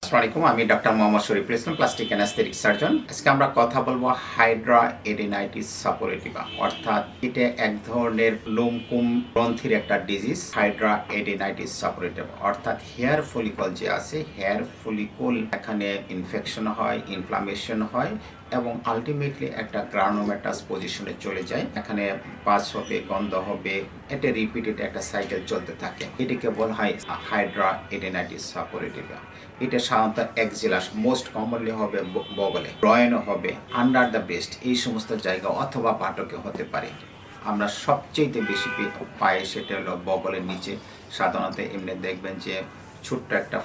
আসসালামু আলাইকুম, আমি doctor Mohammad Shariful Islam, plastic anaesthetic surgeon. আজকে আমরা কথা বলবো হাইড্রা এডেনাইটিস সাপোরেটিভা, অর্থাৎ এটা এক ধরনের লোমকূপ গ্রন্থির একটা ডিজিজ। হাইড্রা এডেনাইটিস সাপোরেটিভা অর্থাৎ হেয়ার ফলিকল যে আছে, হেয়ার ফলিকল এখানে ইনফেকশন হয়, ইনফ্লামেশন হয় এবং আলটিমেটলি একটা গ্রানোমেটাস পজিশনে চলে যায়। এখানে পাস হবে, গন্ধ হবে, এটা রিপিটেড একটা সাইকেল চলতে থাকে। এটাকে বলা হয় হাইড্রা এডেনাইটিস সাপোরেটিভা। এটা সাধারণত এক্সিলা, মোস্ট কমনলি হবে বগলে, গ্রয়েনও হবে, আন্ডার দ্য ব্রেস্ট, এই সমস্ত জায়গা অথবা পাটকে হতে পারে। আমরা সবচেয়ে বেশি পাই সেটা হলো বগলের নিচে। সাধারণত এমনি দেখবেন যে ছোট্ট একটা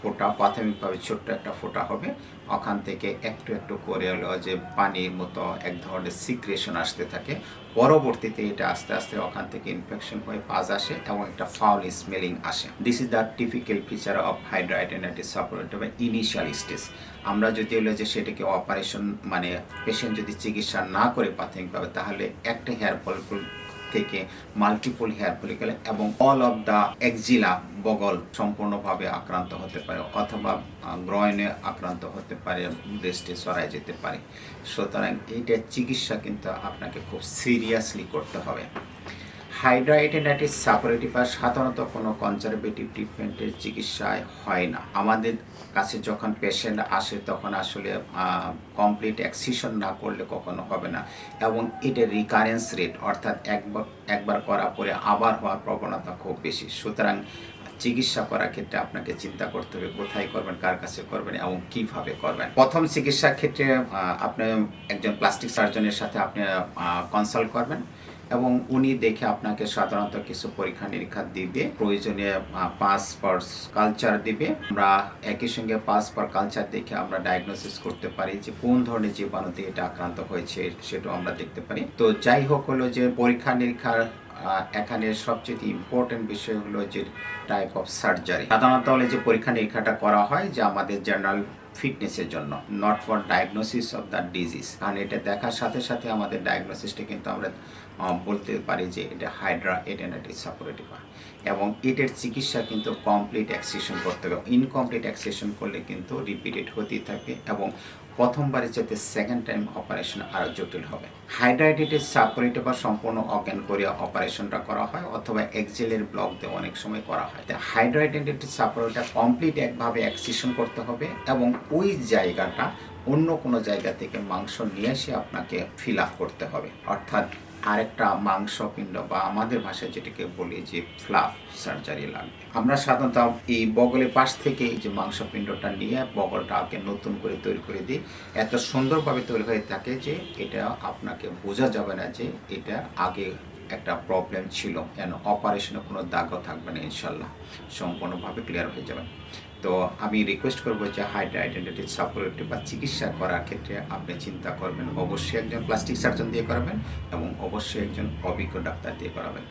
ফোঁটা, প্রাথমিকভাবে ছোট্ট একটা ফোঁটা হবে, ওখান থেকে একটু একটু করে হলো যে পানির মতো এক ধরনের সিক্রেশন আসতে থাকে। পরবর্তীতে এটা আস্তে আস্তে ওখান থেকে ইনফেকশন হয়ে পাজ আসে এবং একটা ফাউল স্মেলিং আসে। This is the typical feature of hidradenitis suppurativa initial stage. আমরা যদি হলো যে সেটাকে অপারেশন মানে পেশেন্ট যদি চিকিৎসা না করে প্রাথমিকভাবে, তাহলে একটা হেয়ার ফলিকল থেকে মাল্টিপল হেয়ার ফলিকল এবং অল অফ দ্য এক্সিলা, বগল সম্পূর্ণভাবে আক্রান্ত হতে পারে অথবা গ্রয়নে আক্রান্ত হতে পারে, ব্রেস্টে ছড়ায় যেতে পারে। সুতরাং এইটার চিকিৎসা কিন্তু আপনাকে খুব সিরিয়াসলি করতে হবে। হাইড্রা এডেনাইটিস সাপোরেটিভা সাধারণত কোনো কনজারভেটিভ ট্রিটমেন্টের চিকিৎসায় হয় না। আমাদের কাছে যখন পেশেন্ট আসে তখন আসলে কমপ্লিট এক্সিশন না করলে কখনো হবে না এবং এটা রিকারেন্স রেট, অর্থাৎ একবার করার পরে আবার হওয়ার প্রবণতা খুব বেশি। সুতরাং চিকিৎসা করার ক্ষেত্রে আপনাকে চিন্তা করতে হবে কোথায় করবেন, কার কাছে করবেন এবং কিভাবে করবেন। প্রথম চিকিৎসার ক্ষেত্রে আপনি একজন প্লাস্টিক সার্জনের সাথে আপনি কনসাল্ট করবেন এবং উনি দেখে আপনাকে সাধারণত কিছু পরীক্ষা নিরীক্ষা দিবে, প্রয়োজনে পাস পার কালচার দিবে। আমরা একই সঙ্গে পাস পার কালচার দেখে আমরা ডায়াগনোসিস করতে পারি যে কোন ধরনের জীবাণুতে এটা আক্রান্ত হয়েছে, সেটাও আমরা দেখতে পারি। তো যাই হোক, হলো যে পরীক্ষা নিরীক্ষার এখানে সবচেয়ে ইম্পর্টেন্ট বিষয় হলো যে টাইপ অফ সার্জারি। সাধারণত হলে যে পরীক্ষা নিরীক্ষাটা করা হয় যে আমাদের জেনারেল ফিটনেসের জন্য, not for diagnosis of the disease. কারণ এটা দেখার সাথে সাথে আমাদের ডায়াগনোসিসটা কিন্তু আমরা বলতে পারি যে এটা হাইড্রা এডেনাইটিস সাপোরেটিভা এবং এটার চিকিৎসা কিন্তু কমপ্লিট এক্সিশন করতে হবে। ইনকমপ্লিট এক্সিশন করলে কিন্তু রিপিটেড হতেই থাকে এবং প্রথমবারের যাতে সেকেন্ড টাইম অপারেশন আরও জটিল হবে। হাইড্রা এডেনাইটিস সাপোরেটিভা সম্পূর্ণ অজ্ঞান করে অপারেশনটা করা হয় অথবা এক্সিলের ব্লক দিয়ে অনেক সময় করা হয়। হাইড্রা এডেনাইটিস সাপোরেটিভা কমপ্লিট একভাবে এক্সিশন করতে হবে এবং ওই জায়গাটা অন্য কোনো জায়গা থেকে মাংস নিয়ে এসে আপনাকে ফিল আপ করতে হবে, অর্থাৎ আরেকটা মাংসপিণ্ড বা আমাদের ভাষায় যেটাকে বলি যে ফ্লাফ সার্জারি লাগবে। আমরা সাধারণত এই বগলের পাশ থেকে যে মাংসপিণ্ডটা নিয়ে বগলটাকে নতুন করে তৈরি করে দিই। এত সুন্দরভাবে তৈরি হয়ে থাকে যে এটা আপনাকে বোঝা যাবে না যে এটা আগে একটা প্রবলেম ছিল। কেন অপারেশনে কোনো দাগও থাকবে না, ইনশাল্লাহ সম্পূর্ণভাবে ক্লিয়ার হয়ে যাবে। তো আমি রিকোয়েস্ট করবো যে হাইড্রা এডেনাইটিস সাপোরেটিভা চিকিৎসা করার ক্ষেত্রে আপনি চিন্তা করবেন অবশ্যই একজন প্লাস্টিক সার্জন দিয়ে করাবেন এবং অবশ্যই একজন অভিজ্ঞ ডাক্তার দিয়ে করাবেন।